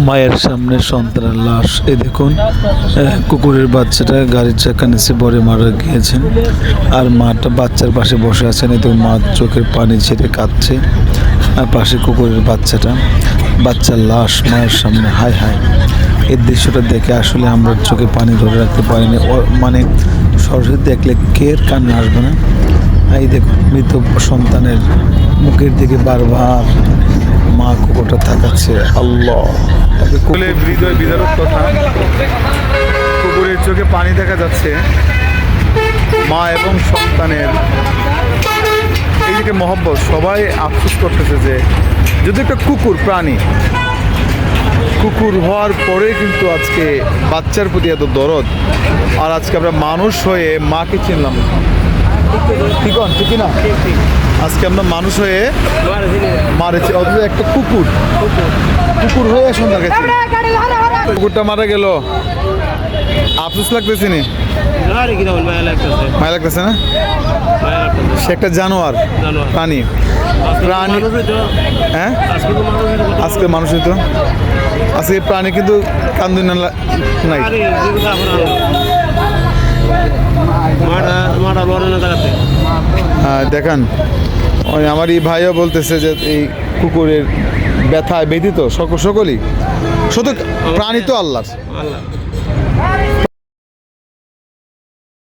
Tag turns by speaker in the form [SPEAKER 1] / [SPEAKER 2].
[SPEAKER 1] মায়ের সামনে সন্তানের লাশ। এই দেখুন, কুকুরের বাচ্চাটা গাড়ির চাকা নিচে পড়ে মারা গিয়েছেন, আর মাটা বাচ্চার পাশে বসে আছেন। এই দেখুন, মা চোখের পানি ছেড়ে কাঁদছে, আর পাশে কুকুরের বাচ্চাটা, বাচ্চার লাশ মায়ের সামনে। হায় হায়, এই দৃশ্যটা দেখে আসলে আমরা চোখে পানি ধরে রাখতে পারিনি। মানে সরাসরি দেখলে কে কান্না আসবে না? এই দেখুন, মৃত সন্তানের মুখের দিকে বারবার মা কুকুরটা তাকাচ্ছে। আল্লাহ, হৃদয় বিদারক কথা। কুকুরের চোখে পানি দেখা যাচ্ছে, মা এবং সন্তানের এই দিকে মহব্বত। সবাই আফসোস করতেছে যে যদি একটা কুকুর প্রাণী, কুকুর হওয়ার পরে কিন্তু আজকে বাচ্চার প্রতি এত দরদ, আর আজকে আমরা মানুষ হয়ে মাকে চিনলাম। ঠিকই না? আজকে আমরা মানুষ হয়ে মারেছি, অথচ একটা কুকুর হয়ে সন্ধ্যা গেছে। কুকুরটা মারা গেল, আফসোস লাগতেছে নি? মায়া লাগতেছে না? সে একটা জানোয়ার, প্রাণী। হ্যাঁ, আজকে মানুষ হইতো, আজকে প্রাণী কিন্তু কান্দুন নাই। দেখান, ওই আমার এই ভাইও বলতেছে যে এই কুকুরের ব্যথায় ব্যথিত সকলেই। শুধু প্রাণী তো আল্লাহ।